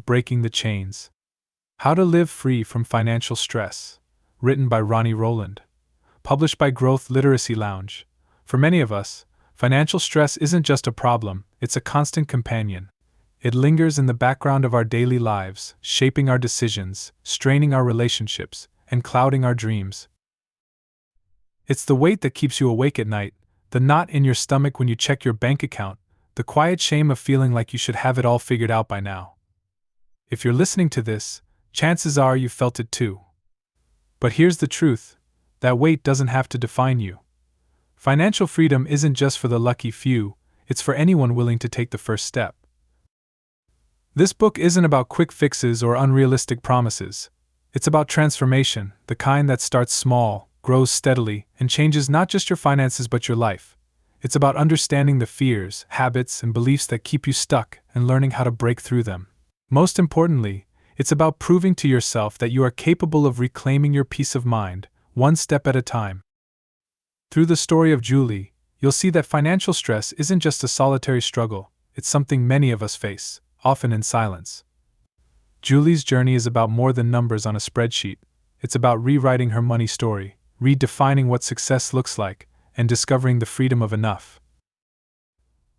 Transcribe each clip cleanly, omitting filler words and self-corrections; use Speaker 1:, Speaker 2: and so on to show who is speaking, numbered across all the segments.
Speaker 1: Breaking the Chains. How to Live Free from Financial Stress. Written by Ronnie Rowland. Published by Growth Literacy Lounge. For many of us, financial stress isn't just a problem, it's a constant companion. It lingers in the background of our daily lives, shaping our decisions, straining our relationships, and clouding our dreams. It's the weight that keeps you awake at night, the knot in your stomach when you check your bank account, the quiet shame of feeling like you should have it all figured out by now. If you're listening to this, chances are you felt it too. But here's the truth: that weight doesn't have to define you. Financial freedom isn't just for the lucky few, it's for anyone willing to take the first step. This book isn't about quick fixes or unrealistic promises. It's about transformation, the kind that starts small, grows steadily, and changes not just your finances but your life. It's about understanding the fears, habits, and beliefs that keep you stuck and learning how to break through them. Most importantly, it's about proving to yourself that you are capable of reclaiming your peace of mind, one step at a time. Through the story of Julie, you'll see that financial stress isn't just a solitary struggle, it's something many of us face, often in silence. Julie's journey is about more than numbers on a spreadsheet. It's about rewriting her money story, redefining what success looks like, and discovering the freedom of enough.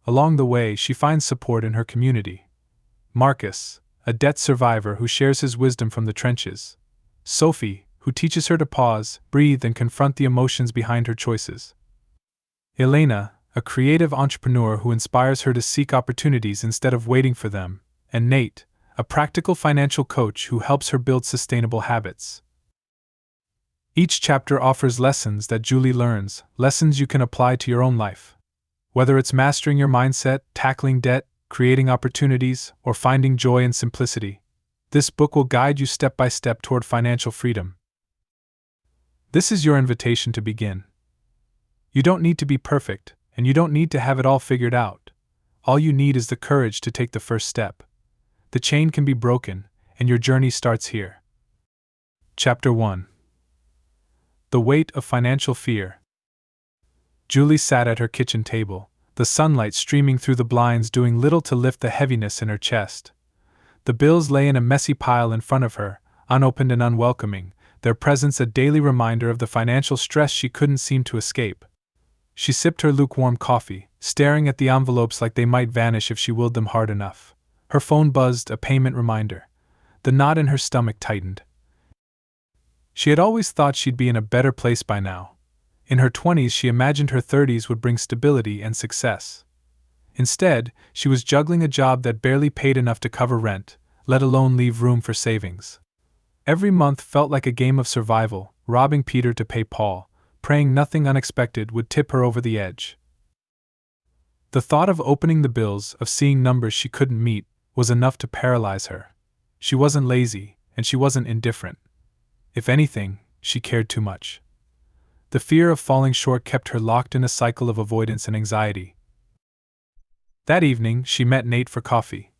Speaker 1: Along the way, she finds support in her community. Marcus, a debt survivor who shares his wisdom from the trenches. Sophie, who teaches her to pause, breathe, and confront the emotions behind her choices. Elena, a creative entrepreneur who inspires her to seek opportunities instead of waiting for them. And Nate, a practical financial coach who helps her build sustainable habits. Each chapter offers lessons that Julie learns, lessons you can apply to your own life. Whether it's mastering your mindset, tackling debt, creating opportunities, or finding joy in simplicity, this book will guide you step by step toward financial freedom. This is your invitation to begin. You don't need to be perfect, and you don't need to have it all figured out. All you need is the courage to take the first step. The chain can be broken, and your journey starts here. Chapter 1. The Weight of Financial Fear. Julie sat at her kitchen table, the sunlight streaming through the blinds doing little to lift the heaviness in her chest. The bills lay in a messy pile in front of her, unopened and unwelcoming, their presence a daily reminder of the financial stress she couldn't seem to escape. She sipped her lukewarm coffee, staring at the envelopes like they might vanish if she willed them hard enough. Her phone buzzed, a payment reminder. The knot in her stomach tightened. She had always thought she'd be in a better place by now. In her 20s, she imagined her 30s would bring stability and success. Instead, she was juggling a job that barely paid enough to cover rent, let alone leave room for savings. Every month felt like a game of survival, robbing Peter to pay Paul, praying nothing unexpected would tip her over the edge. The thought of opening the bills, of seeing numbers she couldn't meet, was enough to paralyze her. She wasn't lazy, and she wasn't indifferent. If anything, she cared too much. The fear of falling short kept her locked in a cycle of avoidance and anxiety. That evening, she met Nate for coffee.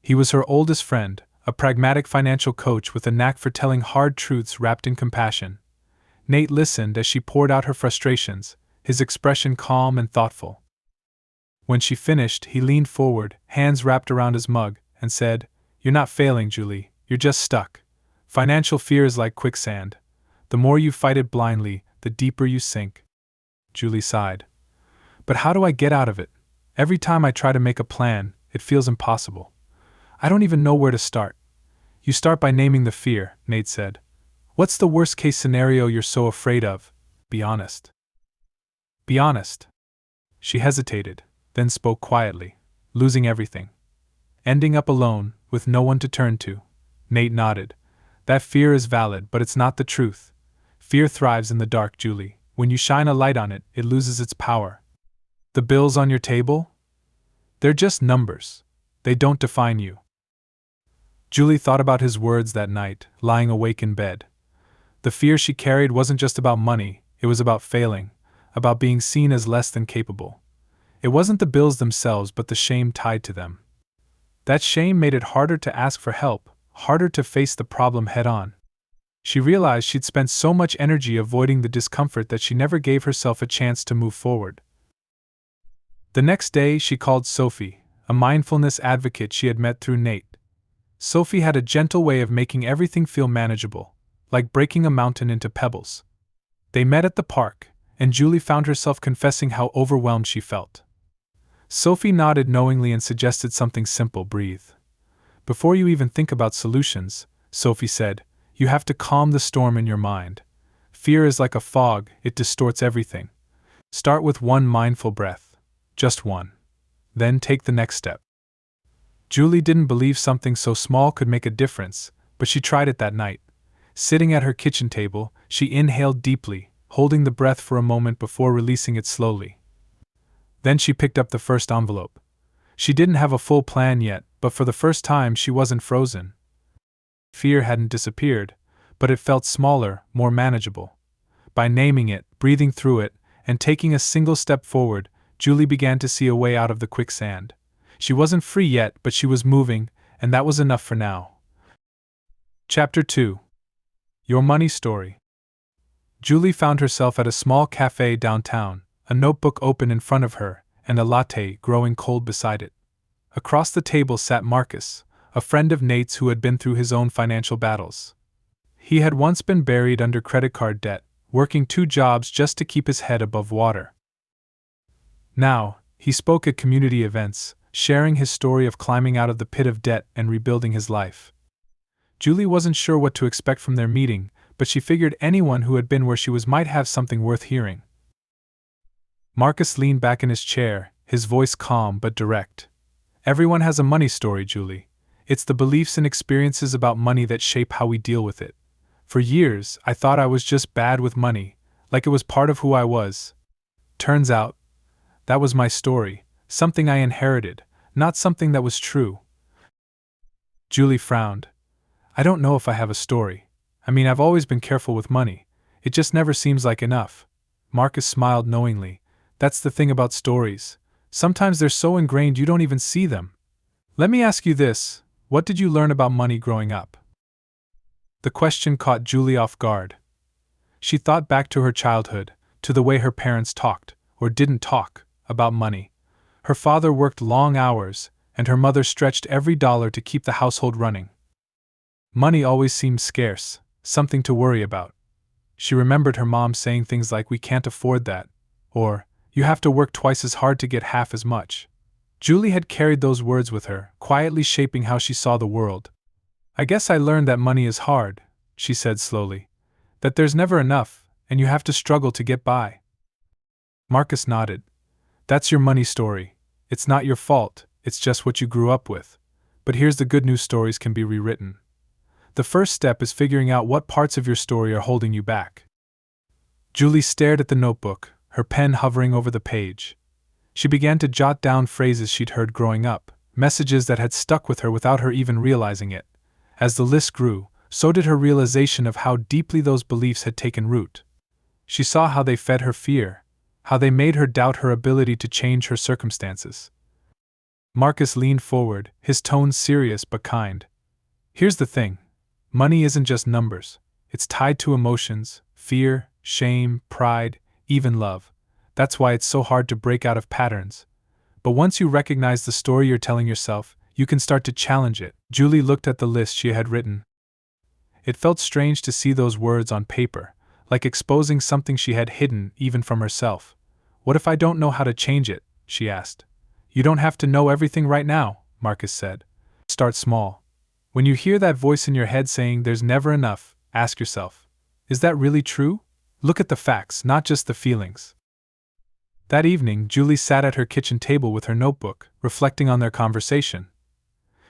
Speaker 1: He was her oldest friend, a pragmatic financial coach with a knack for telling hard truths wrapped in compassion. Nate listened as she poured out her frustrations, his expression calm and thoughtful. When she finished, he leaned forward, hands wrapped around his mug, and said, "You're not failing, Julie, you're just stuck. Financial fear is like quicksand. The more you fight it blindly, the deeper you sink." Julie sighed. "But how do I get out of it? Every time I try to make a plan, it feels impossible. I don't even know where to start." "You start by naming the fear," Nate said. "What's the worst-case scenario you're so afraid of? Be honest." "Be honest." She hesitated, then spoke quietly. "Losing everything. Ending up alone, with no one to turn to." Nate nodded. "That fear is valid, but it's not the truth. Fear thrives in the dark, Julie. When you shine a light on it, it loses its power. The bills on your table? They're just numbers. They don't define you." Julie thought about his words that night, lying awake in bed. The fear she carried wasn't just about money, it was about failing, about being seen as less than capable. It wasn't the bills themselves but the shame tied to them. That shame made it harder to ask for help, harder to face the problem head-on. She realized she'd spent so much energy avoiding the discomfort that she never gave herself a chance to move forward. The next day, she called Sophie, a mindfulness advocate she had met through Nate. Sophie had a gentle way of making everything feel manageable, like breaking a mountain into pebbles. They met at the park, and Julie found herself confessing how overwhelmed she felt. Sophie nodded knowingly and suggested something simple: breathe. Before you even think about solutions, Sophie said, you have to calm the storm in your mind. Fear is like a fog, it distorts everything. Start with one mindful breath. Just one. Then take the next step. Julie didn't believe something so small could make a difference, but she tried it that night. Sitting at her kitchen table, she inhaled deeply, holding the breath for a moment before releasing it slowly. Then she picked up the first envelope. She didn't have a full plan yet, but for the first time she wasn't frozen. Fear hadn't disappeared, but it felt smaller, more manageable. By naming it, breathing through it, and taking a single step forward, Julie began to see a way out of the quicksand. She wasn't free yet, but she was moving, and that was enough for now. Chapter 2. Your Money Story. Julie found herself at a small cafe downtown, a notebook open in front of her, and a latte growing cold beside it. Across the table sat Marcus, a friend of Nate's who had been through his own financial battles. He had once been buried under credit card debt, working 2 jobs just to keep his head above water. Now, he spoke at community events, sharing his story of climbing out of the pit of debt and rebuilding his life. Julie wasn't sure what to expect from their meeting, but she figured anyone who had been where she was might have something worth hearing. Marcus leaned back in his chair, his voice calm but direct. Everyone has a money story, Julie. It's the beliefs and experiences about money that shape how we deal with it. For years, I thought I was just bad with money, like it was part of who I was. Turns out, that was my story, something I inherited, not something that was true. Julie frowned. I don't know if I have a story. I mean, I've always been careful with money. It just never seems like enough. Marcus smiled knowingly. That's the thing about stories. Sometimes they're so ingrained you don't even see them. Let me ask you this, what did you learn about money growing up? The question caught Julie off guard. She thought back to her childhood, to the way her parents talked, or didn't talk, about money. Her father worked long hours, and her mother stretched every dollar to keep the household running. Money always seemed scarce, something to worry about. She remembered her mom saying things like, we can't afford that, or, you have to work twice as hard to get half as much. Julie had carried those words with her, quietly shaping how she saw the world. I guess I learned that money is hard, she said slowly. That there's never enough, and you have to struggle to get by. Marcus nodded. That's your money story. It's not your fault, it's just what you grew up with. But here's the good news: stories can be rewritten. The first step is figuring out what parts of your story are holding you back. Julie stared at the notebook, her pen hovering over the page. She began to jot down phrases she'd heard growing up, messages that had stuck with her without her even realizing it. As the list grew, so did her realization of how deeply those beliefs had taken root. She saw how they fed her fear, how they made her doubt her ability to change her circumstances. Marcus leaned forward, his tone serious but kind. Here's the thing. Money isn't just numbers. It's tied to emotions, fear, shame, pride, even love. That's why it's so hard to break out of patterns. But once you recognize the story you're telling yourself, you can start to challenge it. Julie looked at the list she had written. It felt strange to see those words on paper, like exposing something she had hidden even from herself. What if I don't know how to change it? She asked. You don't have to know everything right now, Marcus said. Start small. When you hear that voice in your head saying there's never enough, ask yourself, is that really true? Look at the facts, not just the feelings. That evening, Julie sat at her kitchen table with her notebook, reflecting on their conversation.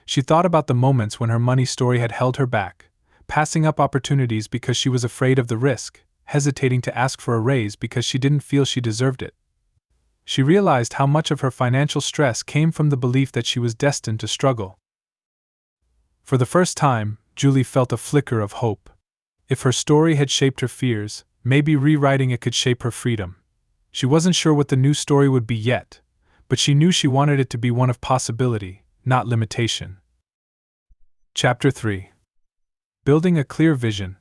Speaker 1: She thought about the moments when her money story had held her back, passing up opportunities because she was afraid of the risk, hesitating to ask for a raise because she didn't feel she deserved it. She realized how much of her financial stress came from the belief that she was destined to struggle. For the first time, Julie felt a flicker of hope. If her story had shaped her fears, maybe rewriting it could shape her freedom. She wasn't sure what the new story would be yet, but she knew she wanted it to be one of possibility, not limitation. Chapter 3. Building a Clear Vision.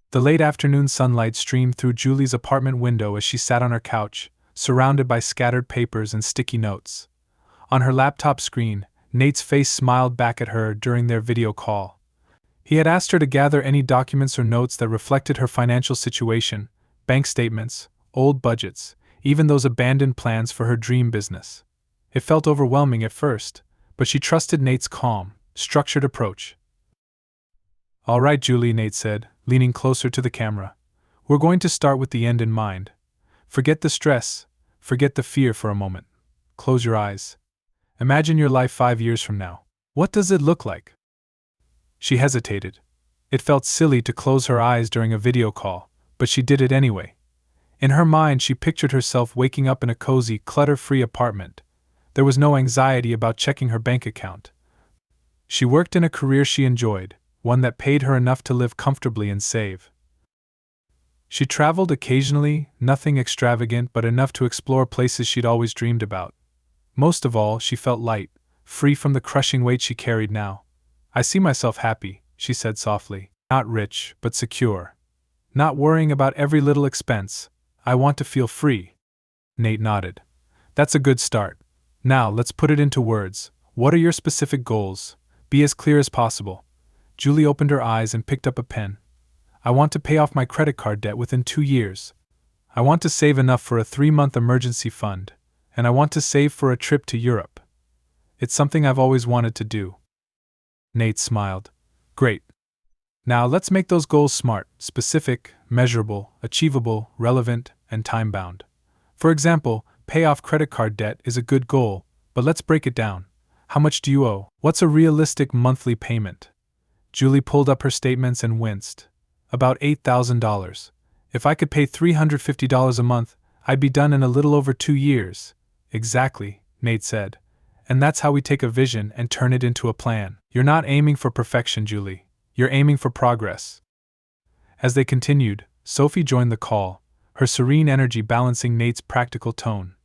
Speaker 1: The late afternoon sunlight streamed through Julie's apartment window as she sat on her couch, surrounded by scattered papers and sticky notes. On her laptop screen, Nate's face smiled back at her during their video call. He had asked her to gather any documents or notes that reflected her financial situation, bank statements, old budgets, even those abandoned plans for her dream business. It felt overwhelming at first, but she trusted Nate's calm, structured approach. "All right, Julie," Nate said, leaning closer to the camera. "We're going to start with the end in mind. Forget the stress, forget the fear for a moment. Close your eyes. Imagine your life 5 years from now. What does it look like?" She hesitated. It felt silly to close her eyes during a video call, but she did it anyway. In her mind, she pictured herself waking up in a cozy, clutter-free apartment. There was no anxiety about checking her bank account. She worked in a career she enjoyed, one that paid her enough to live comfortably and save. She traveled occasionally, nothing extravagant but enough to explore places she'd always dreamed about. Most of all, she felt light, free from the crushing weight she carried now. "I see myself happy," she said softly. "Not rich, but secure. Not worrying about every little expense. I want to feel free." Nate nodded. "That's a good start. Now let's put it into words. What are your specific goals? Be as clear as possible." Julie opened her eyes and picked up a pen. "I want to pay off my credit card debt within 2 years. I want to save enough for a 3-month emergency fund, and I want to save for a trip to Europe. It's something I've always wanted to do." Nate smiled. "Great. Now let's make those goals smart, specific, measurable, achievable, relevant, and time-bound. For example, pay off credit card debt is a good goal, but let's break it down. How much do you owe? What's a realistic monthly payment?" Julie pulled up her statements and winced. "About $8,000. If I could pay $350 a month, I'd be done in a little over 2 years. "Exactly," Nate said. "And that's how we take a vision and turn it into a plan. You're not aiming for perfection, Julie. You're aiming for progress." As they continued, Sophie joined the call, her serene energy balancing Nate's practical tone.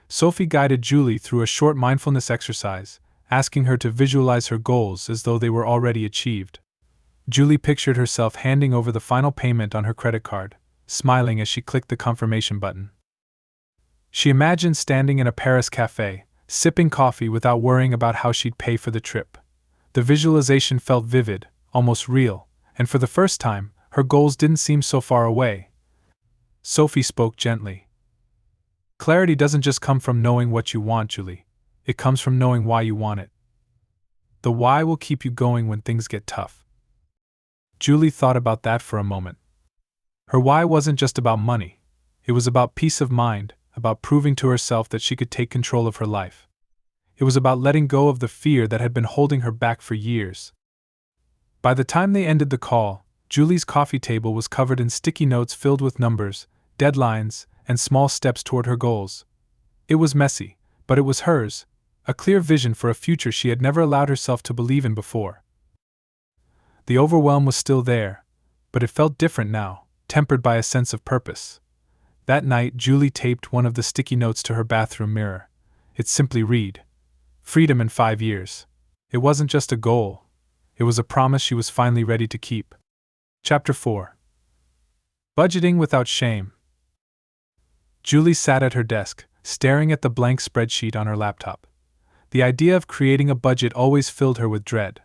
Speaker 1: Sophie guided Julie through a short mindfulness exercise, asking her to visualize her goals as though they were already achieved. Julie pictured herself handing over the final payment on her credit card, smiling as she clicked the confirmation button. She imagined standing in a Paris cafe, sipping coffee without worrying about how she'd pay for the trip. The visualization felt vivid, almost real, and for the first time, her goals didn't seem so far away. Sophie spoke gently. "Clarity doesn't just come from knowing what you want, Julie. It comes from knowing why you want it. The why will keep you going when things get tough." Julie thought about that for a moment. Her why wasn't just about money. It was about peace of mind, about proving to herself that she could take control of her life. It was about letting go of the fear that had been holding her back for years. By the time they ended the call, Julie's coffee table was covered in sticky notes filled with numbers, deadlines, and small steps toward her goals. It was messy, but it was hers, a clear vision for a future she had never allowed herself to believe in before. The overwhelm was still there, but it felt different now, tempered by a sense of purpose. That night, Julie taped one of the sticky notes to her bathroom mirror. It simply read, "Freedom in 5 years." It wasn't just a goal. It was a promise she was finally ready to keep. Chapter 4. Budgeting without shame. Julie sat at her desk, staring at the blank spreadsheet on her laptop. The idea of creating a budget always filled her with dread.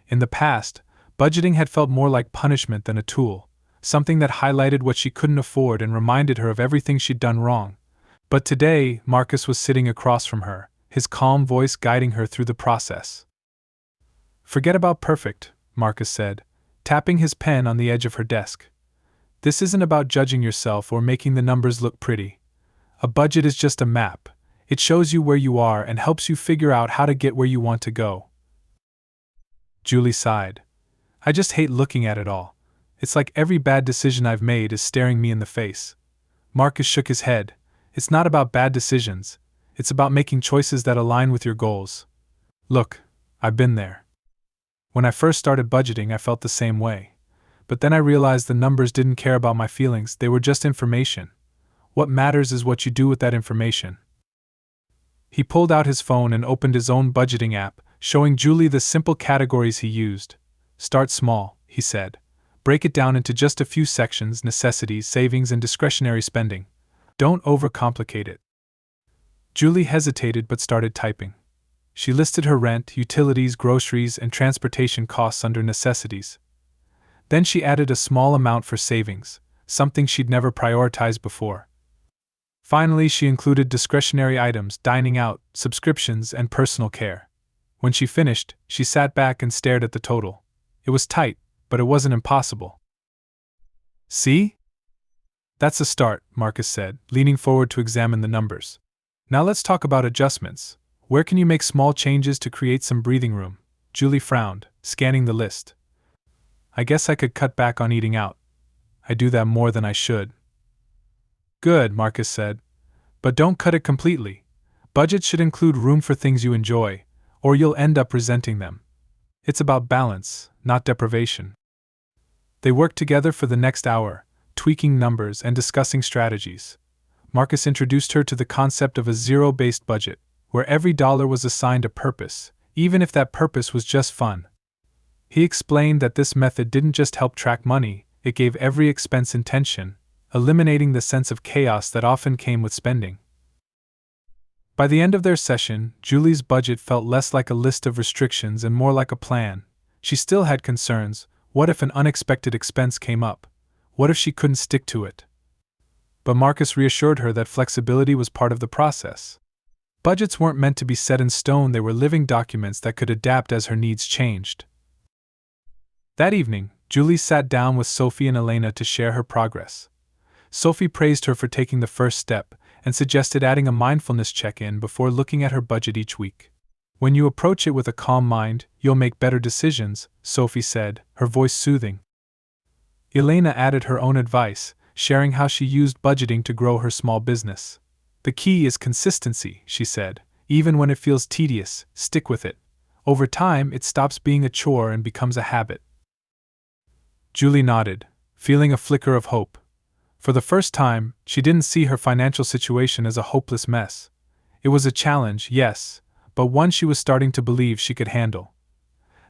Speaker 1: In the past, budgeting had felt more like punishment than a tool, something that highlighted what she couldn't afford and reminded her of everything she'd done wrong. But today, Marcus was sitting across from her, his calm voice guiding her through the process. "Forget about perfect," Marcus said, tapping his pen on the edge of her desk. "This isn't about judging yourself or making the numbers look pretty. A budget is just a map. It shows you where you are and helps you figure out how to get where you want to go." Julie sighed. "I just hate looking at it all. It's like every bad decision I've made is staring me in the face." Marcus shook his head. "It's not about bad decisions. It's about making choices that align with your goals. Look, I've been there. When I first started budgeting, I felt the same way. But then I realized the numbers didn't care about my feelings, they were just information. What matters is what you do with that information." He pulled out his phone and opened his own budgeting app, showing Julie the simple categories he used. "Start small," he said. "Break it down into just a few sections: necessities, savings, and discretionary spending. Don't overcomplicate it." Julie hesitated but started typing. She listed her rent, utilities, groceries, and transportation costs under necessities. Then she added a small amount for savings, something she'd never prioritized before. Finally, she included discretionary items, dining out, subscriptions, and personal care. When she finished, she sat back and stared at the total. It was tight, but it wasn't impossible. See? That's a start, Marcus said, leaning forward to examine the numbers. Now let's talk about adjustments. Where can you make small changes to create some breathing room? Julie frowned, scanning the list. I guess I could cut back on eating out. I do that more than I should. Good, Marcus said. But don't cut it completely. Budgets should include room for things you enjoy, or you'll end up resenting them. It's about balance, not deprivation. They worked together for the next hour, tweaking numbers and discussing strategies. Marcus introduced her to the concept of a zero-based budget, where every dollar was assigned a purpose, even if that purpose was just fun. He explained that this method didn't just help track money, it gave every expense intention, eliminating the sense of chaos that often came with spending. By the end of their session, Julie's budget felt less like a list of restrictions and more like a plan. She still had concerns. What if an unexpected expense came up? What if she couldn't stick to it? But Marcus reassured her that flexibility was part of the process. Budgets weren't meant to be set in stone, they were living documents that could adapt as her needs changed. That evening, Julie sat down with Sophie and Elena to share her progress. Sophie praised her for taking the first step and suggested adding a mindfulness check-in before looking at her budget each week. When you approach it with a calm mind, you'll make better decisions, Sophie said, her voice soothing. Elena added her own advice, sharing how she used budgeting to grow her small business. The key is consistency, she said. Even when it feels tedious, stick with it. Over time, it stops being a chore and becomes a habit. Julie nodded, feeling a flicker of hope. For the first time, she didn't see her financial situation as a hopeless mess. It was a challenge, yes, but one she was starting to believe she could handle.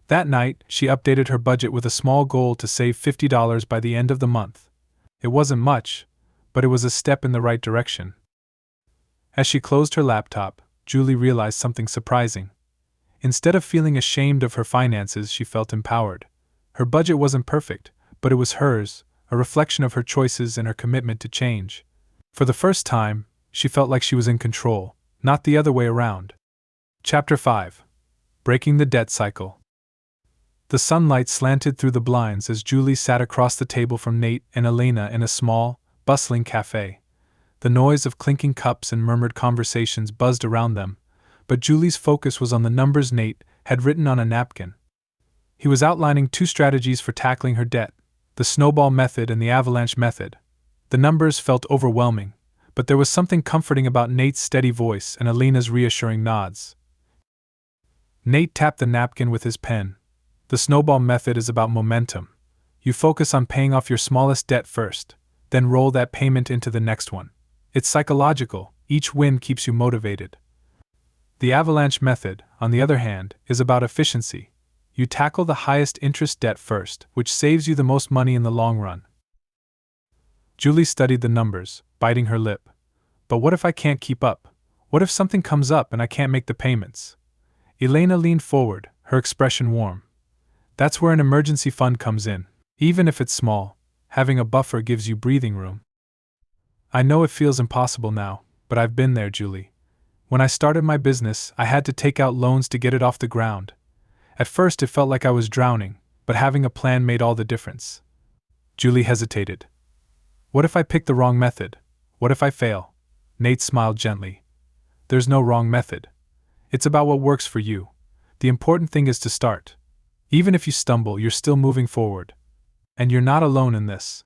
Speaker 1: That night, she updated her budget with a small goal to save $50 by the end of the month. It wasn't much, but it was a step in the right direction. As she closed her laptop, Julie realized something surprising. Instead of feeling ashamed of her finances, she felt empowered. Her budget wasn't perfect, but it was hers, a reflection of her choices and her commitment to change. For the first time, she felt like she was in control, not the other way around. Chapter 5. Breaking the Debt Cycle. The sunlight slanted through the blinds as Julie sat across the table from Nate and Elena in a small, bustling cafe. The noise of clinking cups and murmured conversations buzzed around them, but Julie's focus was on the numbers Nate had written on a napkin. He was outlining 2 strategies for tackling her debt, the snowball method and the avalanche method. The numbers felt overwhelming, but there was something comforting about Nate's steady voice and Elena's reassuring nods. Nate tapped the napkin with his pen. The snowball method is about momentum. You focus on paying off your smallest debt first, then roll that payment into the next one. It's psychological, each win keeps you motivated. The avalanche method, on the other hand, is about efficiency. You tackle the highest interest debt first, which saves you the most money in the long run. Julie studied the numbers, biting her lip. But what if I can't keep up? What if something comes up and I can't make the payments? Elena leaned forward, her expression warm. That's where an emergency fund comes in. Even if it's small, having a buffer gives you breathing room. I know it feels impossible now, but I've been there, Julie. When I started my business, I had to take out loans to get it off the ground. At first it felt like I was drowning, but having a plan made all the difference. Julie hesitated. What if I pick the wrong method? What if I fail? Nate smiled gently. There's no wrong method. It's about what works for you. The important thing is to start. Even if you stumble, you're still moving forward. And you're not alone in this.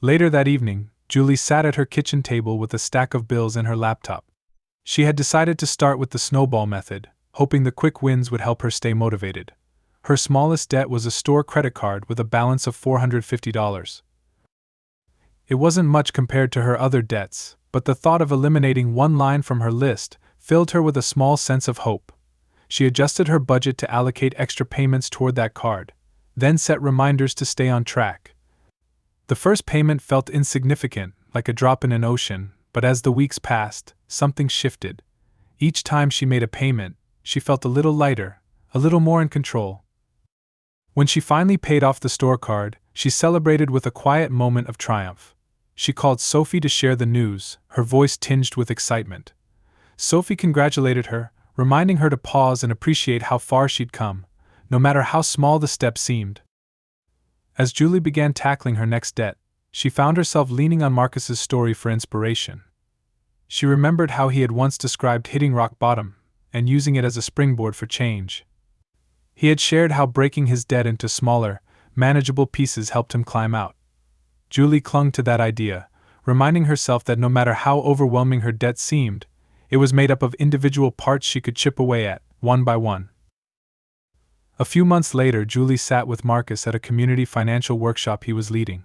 Speaker 1: Later that evening, Julie sat at her kitchen table with a stack of bills and her laptop. She had decided to start with the snowball method, hoping the quick wins would help her stay motivated. Her smallest debt was a store credit card with a balance of $450. It wasn't much compared to her other debts, but the thought of eliminating one line from her list filled her with a small sense of hope. She adjusted her budget to allocate extra payments toward that card, then set reminders to stay on track. The first payment felt insignificant, like a drop in an ocean, but as the weeks passed, something shifted. Each time she made a payment, she felt a little lighter, a little more in control. When she finally paid off the store card, she celebrated with a quiet moment of triumph. She called Sophie to share the news, her voice tinged with excitement. Sophie congratulated her, reminding her to pause and appreciate how far she'd come, no matter how small the step seemed. As Julie began tackling her next debt, she found herself leaning on Marcus's story for inspiration. She remembered how he had once described hitting rock bottom and using it as a springboard for change. He had shared how breaking his debt into smaller, manageable pieces helped him climb out. Julie clung to that idea, reminding herself that no matter how overwhelming her debt seemed, it was made up of individual parts she could chip away at, one by one. A few months later, Julie sat with Marcus at a community financial workshop he was leading.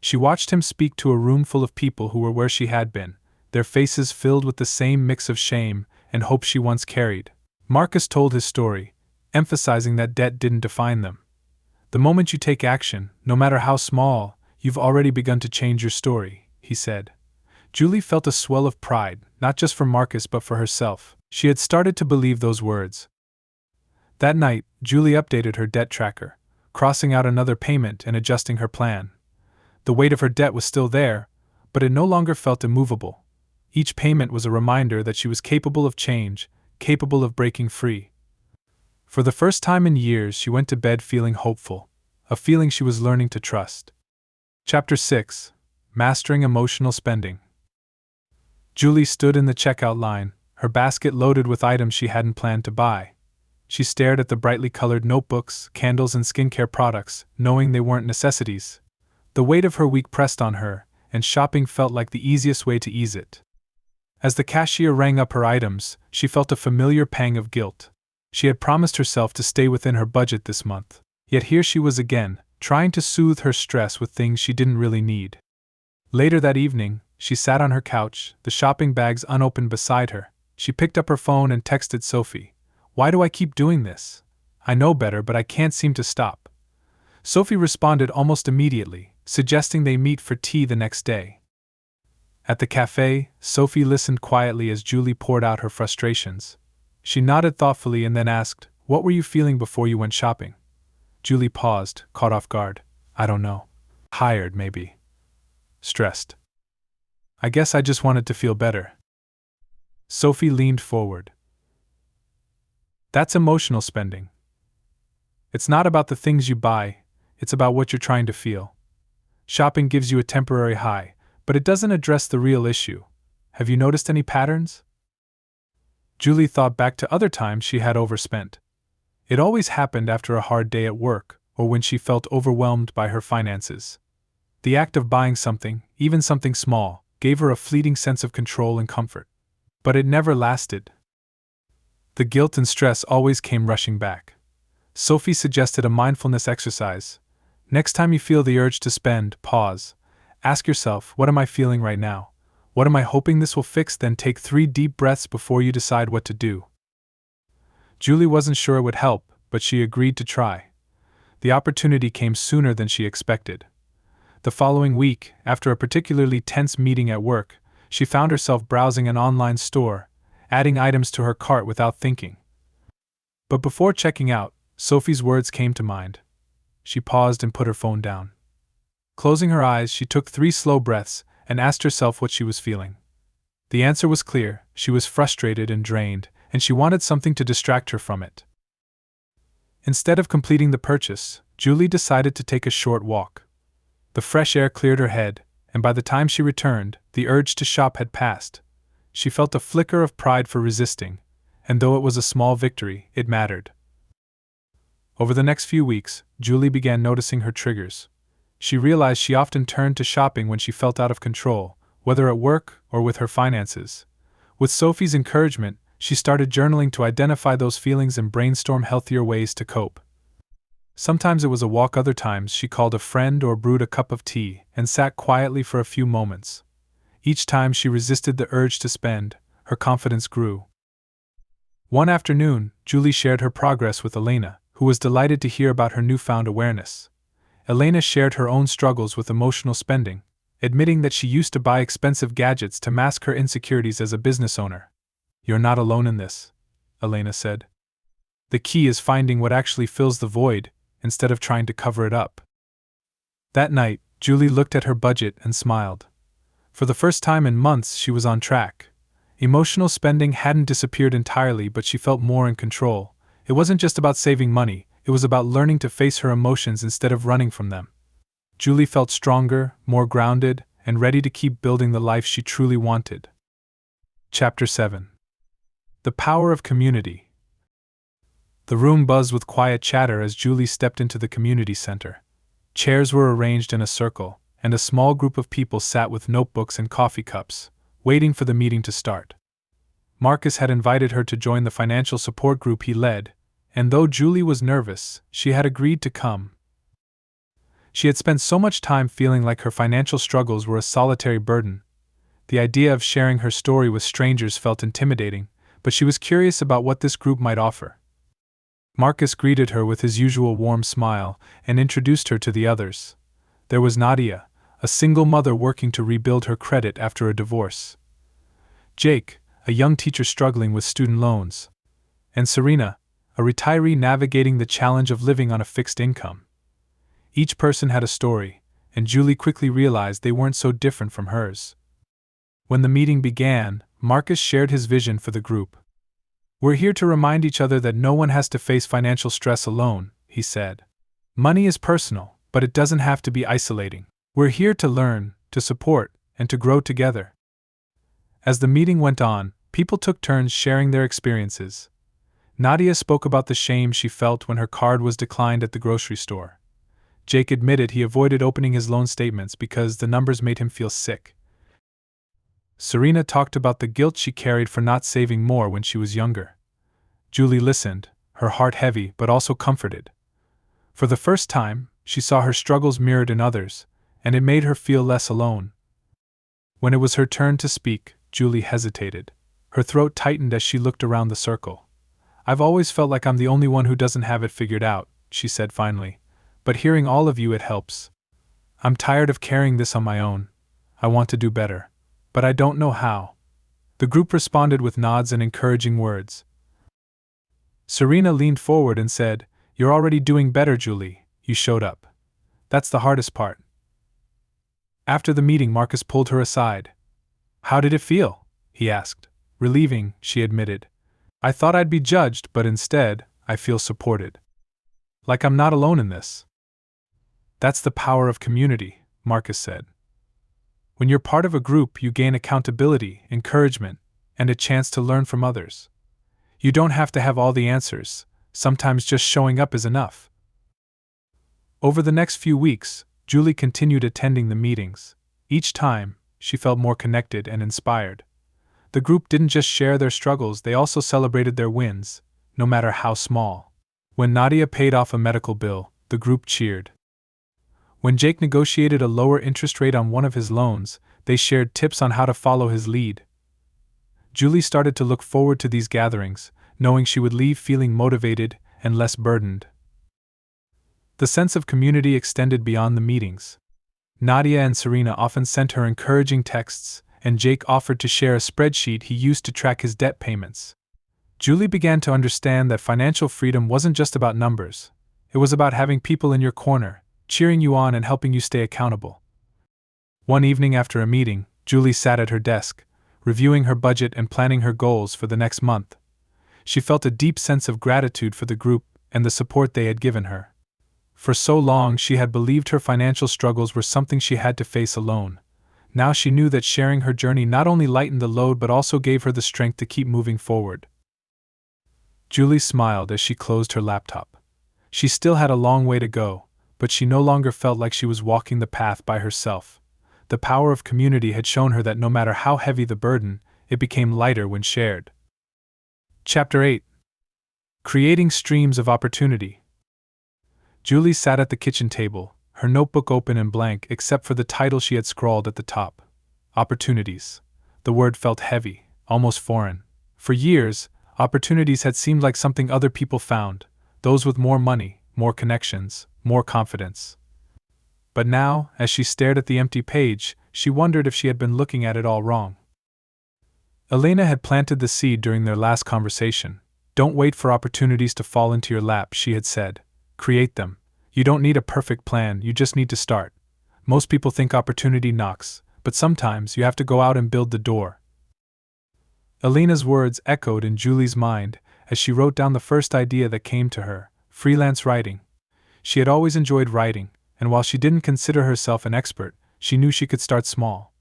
Speaker 1: She watched him speak to a room full of people who were where she had been, their faces filled with the same mix of shame and hope she once carried. Marcus told his story, emphasizing that debt didn't define them. The moment you take action, no matter how small, you've already begun to change your story, he said. Julie felt a swell of pride, not just for Marcus but for herself. She had started to believe those words. That night, Julie updated her debt tracker, crossing out another payment and adjusting her plan. The weight of her debt was still there, but it no longer felt immovable. Each payment was a reminder that she was capable of change, capable of breaking free. For the first time in years, she went to bed feeling hopeful, a feeling she was learning to trust. Chapter 6: Mastering Emotional Spending. Julie stood in the checkout line, her basket loaded with items she hadn't planned to buy. She stared at the brightly colored notebooks, candles, and skincare products, knowing they weren't necessities. The weight of her week pressed on her, and shopping felt like the easiest way to ease it. As the cashier rang up her items, she felt a familiar pang of guilt. She had promised herself to stay within her budget this month, yet here she was again, trying to soothe her stress with things she didn't really need. Later that evening, she sat on her couch, the shopping bags unopened beside her. She picked up her phone and texted Sophie. "Why do I keep doing this? I know better, but I can't seem to stop." Sophie responded almost immediately, suggesting they meet for tea the next day. At the cafe, Sophie listened quietly as Julie poured out her frustrations. She nodded thoughtfully and then asked, "What were you feeling before you went shopping?" Julie paused, caught off guard. "I don't know. Tired, maybe. Stressed. I guess I just wanted to feel better." Sophie leaned forward. "That's emotional spending. It's not about the things you buy, it's about what you're trying to feel. Shopping gives you a temporary high, but it doesn't address the real issue. Have you noticed any patterns?" Julie thought back to other times she had overspent. It always happened after a hard day at work, or when she felt overwhelmed by her finances. The act of buying something, even something small, gave her a fleeting sense of control and comfort. But it never lasted. The guilt and stress always came rushing back. Sophie suggested a mindfulness exercise. Next time you feel the urge to spend, pause. Ask yourself, what am I feeling right now? What am I hoping this will fix? Then take 3 deep breaths before you decide what to do. Julie wasn't sure it would help, but she agreed to try. The opportunity came sooner than she expected. The following week, after a particularly tense meeting at work, she found herself browsing an online store, adding items to her cart without thinking. But before checking out, Sophie's words came to mind. She paused and put her phone down. Closing her eyes, she took 3 slow breaths and asked herself what she was feeling. The answer was clear: she was frustrated and drained, and she wanted something to distract her from it. Instead of completing the purchase, Julie decided to take a short walk. The fresh air cleared her head, and by the time she returned, the urge to shop had passed. She felt a flicker of pride for resisting, and though it was a small victory, it mattered. Over the next few weeks, Julie began noticing her triggers. She realized she often turned to shopping when she felt out of control, whether at work or with her finances. With Sophie's encouragement, she started journaling to identify those feelings and brainstorm healthier ways to cope. Sometimes it was a walk, other times she called a friend or brewed a cup of tea and sat quietly for a few moments. Each time she resisted the urge to spend, her confidence grew. One afternoon, Julie shared her progress with Elena, who was delighted to hear about her newfound awareness. Elena shared her own struggles with emotional spending, admitting that she used to buy expensive gadgets to mask her insecurities as a business owner. "You're not alone in this," Elena said. The key is finding what actually fills the void, instead of trying to cover it up. That night, Julie looked at her budget and smiled. For the first time in months, she was on track. Emotional spending hadn't disappeared entirely, but she felt more in control. It wasn't just about saving money, it was about learning to face her emotions instead of running from them. Julie felt stronger, more grounded, and ready to keep building the life she truly wanted. Chapter 7. The Power of Community. The room buzzed with quiet chatter as Julie stepped into the community center. Chairs were arranged in a circle, and a small group of people sat with notebooks and coffee cups, waiting for the meeting to start. Marcus had invited her to join the financial support group he led, and though Julie was nervous, she had agreed to come. She had spent so much time feeling like her financial struggles were a solitary burden. The idea of sharing her story with strangers felt intimidating, but she was curious about what this group might offer. Marcus greeted her with his usual warm smile and introduced her to the others. There was Nadia, a single mother working to rebuild her credit after a divorce. Jake, a young teacher struggling with student loans. And Serena, a retiree navigating the challenge of living on a fixed income. Each person had a story, and Julie quickly realized they weren't so different from hers. When the meeting began, Marcus shared his vision for the group. "We're here to remind each other that no one has to face financial stress alone," he said. "Money is personal, but it doesn't have to be isolating. We're here to learn, to support, and to grow together." As the meeting went on, people took turns sharing their experiences. Nadia spoke about the shame she felt when her card was declined at the grocery store. Jake admitted he avoided opening his loan statements because the numbers made him feel sick. Serena talked about the guilt she carried for not saving more when she was younger. Julie listened, her heart heavy but also comforted. For the first time, she saw her struggles mirrored in others, and it made her feel less alone. When it was her turn to speak, Julie hesitated. Her throat tightened as she looked around the circle. "I've always felt like I'm the only one who doesn't have it figured out," she said finally. "But hearing all of you, it helps. I'm tired of carrying this on my own. I want to do better. But I don't know how." The group responded with nods and encouraging words. Serena leaned forward and said, "You're already doing better, Julie. You showed up. That's the hardest part." After the meeting, Marcus pulled her aside. "How did it feel?" he asked. "Relieving," she admitted. "I thought I'd be judged, but instead, I feel supported. Like I'm not alone in this." "That's the power of community," Marcus said. "When you're part of a group, you gain accountability, encouragement, and a chance to learn from others. You don't have to have all the answers, sometimes just showing up is enough." Over the next few weeks, Julie continued attending the meetings. Each time, she felt more connected and inspired. The group didn't just share their struggles, they also celebrated their wins, no matter how small. When Nadia paid off a medical bill, the group cheered. When Jake negotiated a lower interest rate on one of his loans, they shared tips on how to follow his lead. Julie started to look forward to these gatherings, knowing she would leave feeling motivated and less burdened. The sense of community extended beyond the meetings. Nadia and Serena often sent her encouraging texts, and Jake offered to share a spreadsheet he used to track his debt payments. Julie began to understand that financial freedom wasn't just about numbers. It was about having people in your corner, cheering you on and helping you stay accountable. One evening after a meeting, Julie sat at her desk, reviewing her budget and planning her goals for the next month. She felt a deep sense of gratitude for the group and the support they had given her. For so long, she had believed her financial struggles were something she had to face alone. Now she knew that sharing her journey not only lightened the load but also gave her the strength to keep moving forward. Julie smiled as she closed her laptop. She still had a long way to go, but she no longer felt like she was walking the path by herself. The power of community had shown her that no matter how heavy the burden, it became lighter when shared. Chapter 8. Creating Streams of Opportunity. Julie sat at the kitchen table, her notebook open and blank except for the title she had scrawled at the top. Opportunities. The word felt heavy, almost foreign. For years, opportunities had seemed like something other people found, those with more money, more connections, more confidence. But now, as she stared at the empty page, she wondered if she had been looking at it all wrong. Elena had planted the seed during their last conversation, Don't wait for opportunities to fall into your lap, she had said. Create them. You don't need a perfect plan, you just need to start. Most people think opportunity knocks, but sometimes you have to go out and build the door. Elena's words echoed in Julie's mind as she wrote down the first idea that came to her: freelance writing. She had always enjoyed writing, and while she didn't consider herself an expert, she knew she could start small.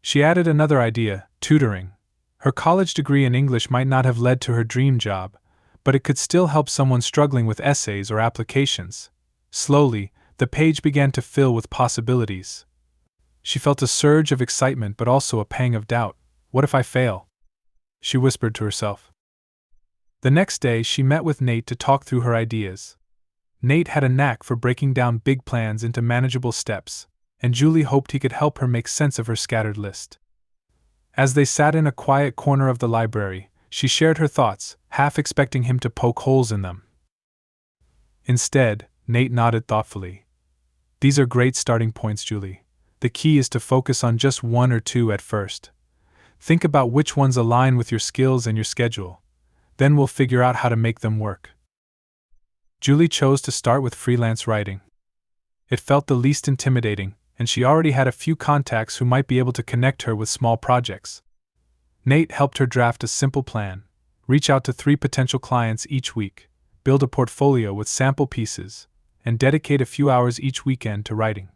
Speaker 1: She added another idea: tutoring. Her college degree in English might not have led to her dream job, but it could still help someone struggling with essays or applications. Slowly, the page began to fill with possibilities. She felt a surge of excitement but also a pang of doubt. What if I fail? She whispered to herself. The next day, she met with Nate to talk through her ideas. Nate had a knack for breaking down big plans into manageable steps, and Julie hoped he could help her make sense of her scattered list. As they sat in a quiet corner of the library, she shared her thoughts, half expecting him to poke holes in them. Instead, Nate nodded thoughtfully. These are great starting points, Julie. The key is to focus on just one or two at first. Think about which ones align with your skills and your schedule. Then we'll figure out how to make them work. Julie chose to start with freelance writing. It felt the least intimidating, and she already had a few contacts who might be able to connect her with small projects. Nate helped her draft a simple plan: reach out to 3 potential clients each week, build a portfolio with sample pieces, and dedicate a few hours each weekend to writing.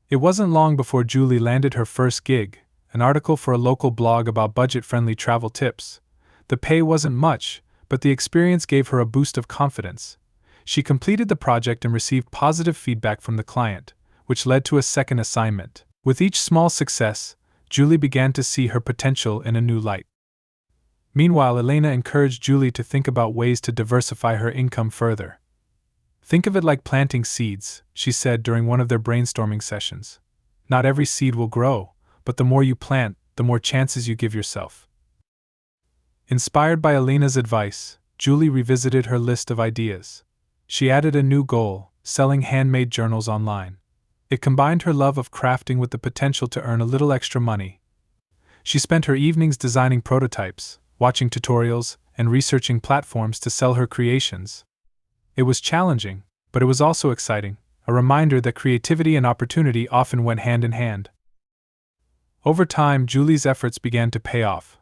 Speaker 1: It wasn't long before Julie landed her first gig, an article for a local blog about budget-friendly travel tips. The pay wasn't much, but the experience gave her a boost of confidence. She completed the project and received positive feedback from the client, which led to a second assignment. With each small success, Julie began to see her potential in a new light. Meanwhile, Elena encouraged Julie to think about ways to diversify her income further. Think of it like planting seeds, she said during one of their brainstorming sessions. Not every seed will grow, but the more you plant, the more chances you give yourself. Inspired by Elena's advice, Julie revisited her list of ideas. She added a new goal: selling handmade journals online. It combined her love of crafting with the potential to earn a little extra money. She spent her evenings designing prototypes, watching tutorials, and researching platforms to sell her creations. It was challenging, but it was also exciting, a reminder that creativity and opportunity often went hand in hand. Over time, Julie's efforts began to pay off.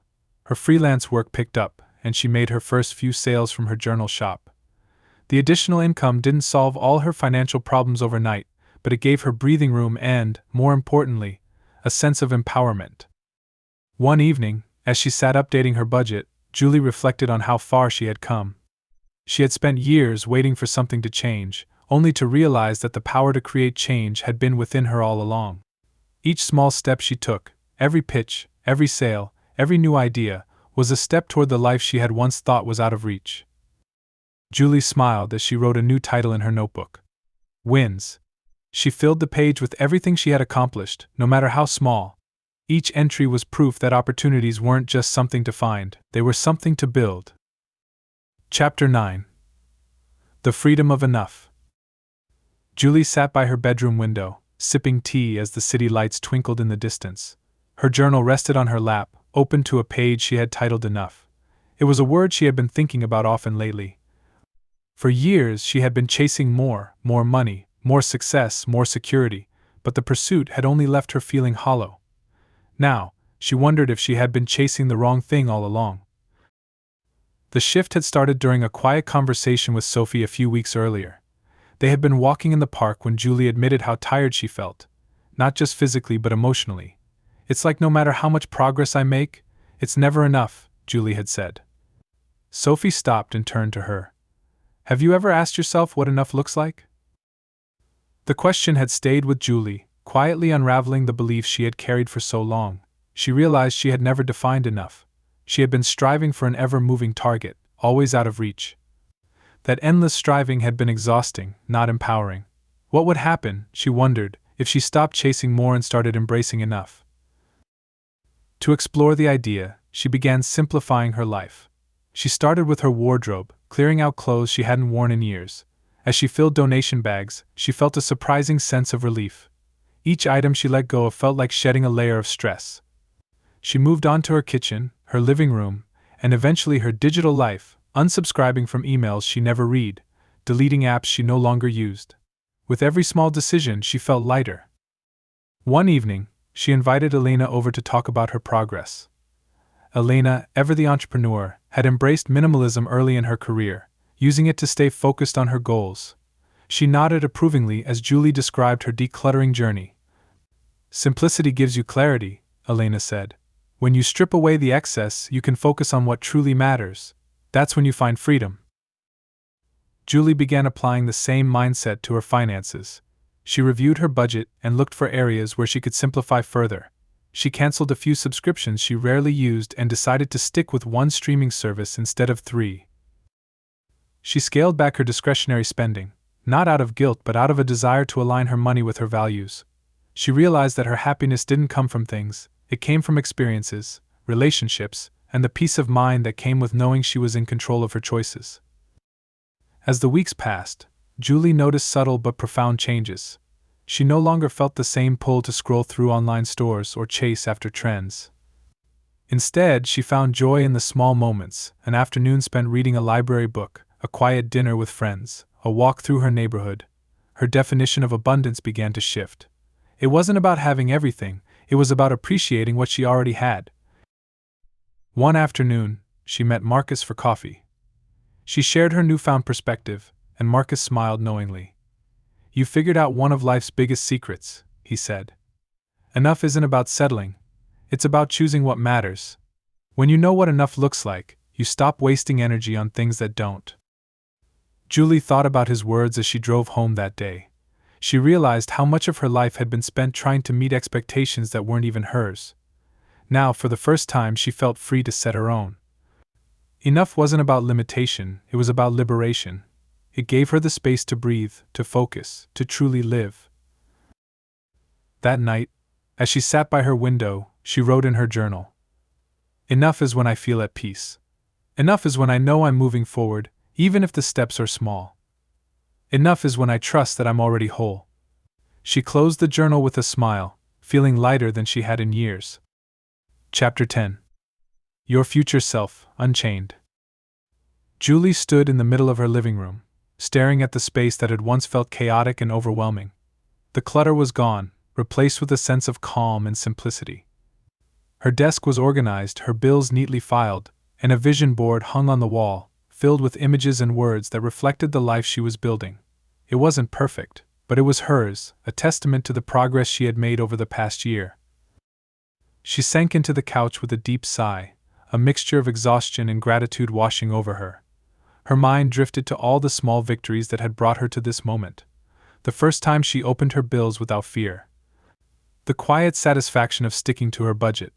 Speaker 1: Her freelance work picked up, and she made her first few sales from her journal shop. The additional income didn't solve all her financial problems overnight, but it gave her breathing room and, more importantly, a sense of empowerment. One evening, as she sat updating her budget, Julie reflected on how far she had come. She had spent years waiting for something to change, only to realize that the power to create change had been within her all along. Each small step she took, every pitch, every sale, every new idea, was a step toward the life she had once thought was out of reach. Julie smiled as she wrote a new title in her notebook: Wins. She filled the page with everything she had accomplished, no matter how small. Each entry was proof that opportunities weren't just something to find, they were something to build. Chapter 9. The Freedom of Enough. Julie sat by her bedroom window, sipping tea as the city lights twinkled in the distance. Her journal rested on her lap, open to a page she had titled Enough. It was a word she had been thinking about often lately. For years she had been chasing more money, more success, more security, but the pursuit had only left her feeling hollow. Now, she wondered if she had been chasing the wrong thing all along. The shift had started during a quiet conversation with Sophie a few weeks earlier. They had been walking in the park when Julie admitted how tired she felt, not just physically but emotionally. It's like no matter how much progress I make, it's never enough, Julie had said. Sophie stopped and turned to her. Have you ever asked yourself what enough looks like? The question had stayed with Julie, quietly unraveling the beliefs she had carried for so long. She realized she had never defined enough. She had been striving for an ever-moving target, always out of reach. That endless striving had been exhausting, not empowering. What would happen, she wondered, if she stopped chasing more and started embracing enough? To explore the idea, she began simplifying her life. She started with her wardrobe, clearing out clothes she hadn't worn in years. As she filled donation bags, she felt a surprising sense of relief. Each item she let go of felt like shedding a layer of stress. She moved on to her kitchen, her living room, and eventually her digital life, unsubscribing from emails she never read, deleting apps she no longer used. With every small decision, she felt lighter. One evening, she invited Elena over to talk about her progress. Elena, ever the entrepreneur, had embraced minimalism early in her career, using it to stay focused on her goals. She nodded approvingly as Julie described her decluttering journey. "Simplicity gives you clarity," Elena said. "When you strip away the excess, you can focus on what truly matters. That's when you find freedom." Julie began applying the same mindset to her finances. She reviewed her budget and looked for areas where she could simplify further. She canceled a few subscriptions she rarely used and decided to stick with one streaming service instead of 3. She scaled back her discretionary spending, not out of guilt but out of a desire to align her money with her values. She realized that her happiness didn't come from things, it came from experiences, relationships, and the peace of mind that came with knowing she was in control of her choices. As the weeks passed, Julie noticed subtle but profound changes. She no longer felt the same pull to scroll through online stores or chase after trends. Instead, she found joy in the small moments: an afternoon spent reading a library book, a quiet dinner with friends, a walk through her neighborhood. Her definition of abundance began to shift. It wasn't about having everything, it was about appreciating what she already had. One afternoon, she met Marcus for coffee. She shared her newfound perspective, and Marcus smiled knowingly. "You figured out one of life's biggest secrets," he said. "Enough isn't about settling, it's about choosing what matters. When you know what enough looks like, you stop wasting energy on things that don't." Julie thought about his words as she drove home that day. She realized how much of her life had been spent trying to meet expectations that weren't even hers. Now, for the first time, she felt free to set her own. Enough wasn't about limitation, it was about liberation. It gave her the space to breathe, to focus, to truly live. That night, as she sat by her window, she wrote in her journal, "Enough is when I feel at peace. Enough is when I know I'm moving forward, even if the steps are small. Enough is when I trust that I'm already whole." She closed the journal with a smile, feeling lighter than she had in years. Chapter 10. Your Future Self, Unchained. Julie stood in the middle of her living room, staring at the space that had once felt chaotic and overwhelming. The clutter was gone, replaced with a sense of calm and simplicity. Her desk was organized, her bills neatly filed, and a vision board hung on the wall, filled with images and words that reflected the life she was building. It wasn't perfect, but it was hers, a testament to the progress she had made over the past year. She sank into the couch with a deep sigh, a mixture of exhaustion and gratitude washing over her. Her mind drifted to all the small victories that had brought her to this moment. The first time she opened her bills without fear. The quiet satisfaction of sticking to her budget.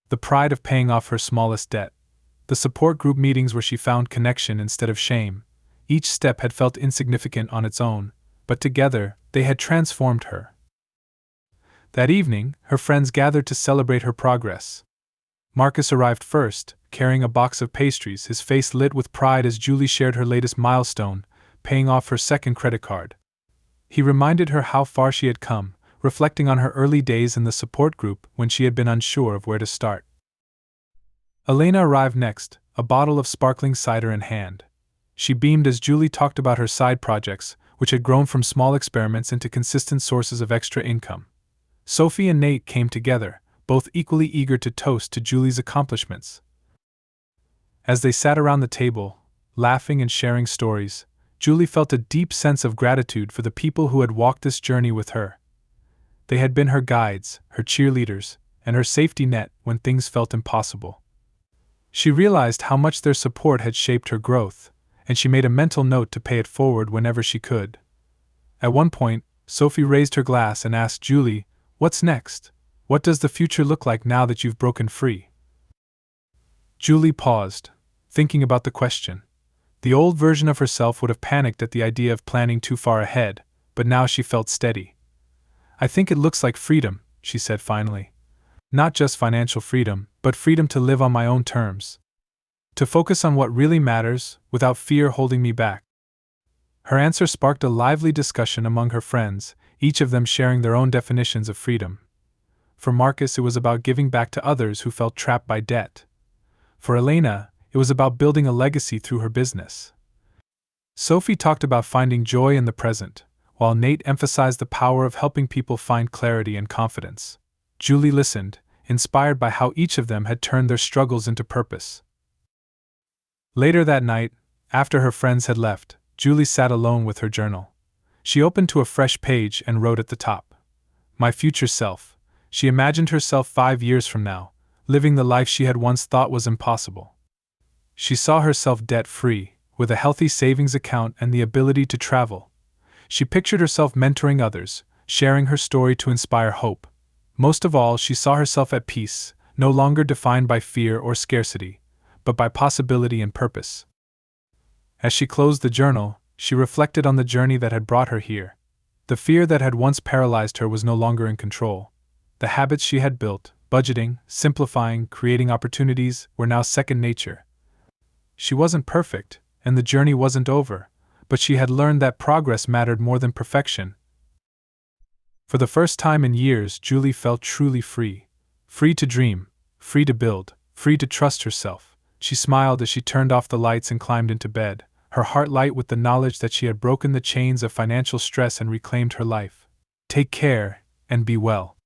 Speaker 1: The pride of paying off her smallest debt. The support group meetings where she found connection instead of shame. Each step had felt insignificant on its own, but together, they had transformed her. That evening, her friends gathered to celebrate her progress. Marcus arrived first, carrying a box of pastries, his face lit with pride as Julie shared her latest milestone, paying off her second credit card. He reminded her how far she had come, reflecting on her early days in the support group when she had been unsure of where to start. Elena arrived next, a bottle of sparkling cider in hand. She beamed as Julie talked about her side projects, which had grown from small experiments into consistent sources of extra income. Sophie and Nate came together, both equally eager to toast to Julie's accomplishments. As they sat around the table, laughing and sharing stories, Julie felt a deep sense of gratitude for the people who had walked this journey with her. They had been her guides, her cheerleaders, and her safety net when things felt impossible. She realized how much their support had shaped her growth, and she made a mental note to pay it forward whenever she could. At one point, Sophie raised her glass and asked Julie, "What's next? What does the future look like now that you've broken free?" Julie paused, thinking about the question. The old version of herself would have panicked at the idea of planning too far ahead, but now she felt steady. "I think it looks like freedom," she said finally. "Not just financial freedom, but freedom to live on my own terms. To focus on what really matters, without fear holding me back." Her answer sparked a lively discussion among her friends, each of them sharing their own definitions of freedom. For Marcus, it was about giving back to others who felt trapped by debt. For Elena, it was about building a legacy through her business. Sophie talked about finding joy in the present, while Nate emphasized the power of helping people find clarity and confidence. Julie listened, inspired by how each of them had turned their struggles into purpose. Later that night, after her friends had left, Julie sat alone with her journal. She opened to a fresh page and wrote at the top, "My future self." She imagined herself 5 years from now, living the life she had once thought was impossible. She saw herself debt-free, with a healthy savings account and the ability to travel. She pictured herself mentoring others, sharing her story to inspire hope. Most of all, she saw herself at peace, no longer defined by fear or scarcity, but by possibility and purpose. As she closed the journal, she reflected on the journey that had brought her here. The fear that had once paralyzed her was no longer in control. The habits she had built, budgeting, simplifying, creating opportunities, were now second nature. She wasn't perfect, and the journey wasn't over, but she had learned that progress mattered more than perfection. For the first time in years, Julie felt truly free. Free to dream, free to build, free to trust herself. She smiled as she turned off the lights and climbed into bed, her heart light with the knowledge that she had broken the chains of financial stress and reclaimed her life. Take care, and be well.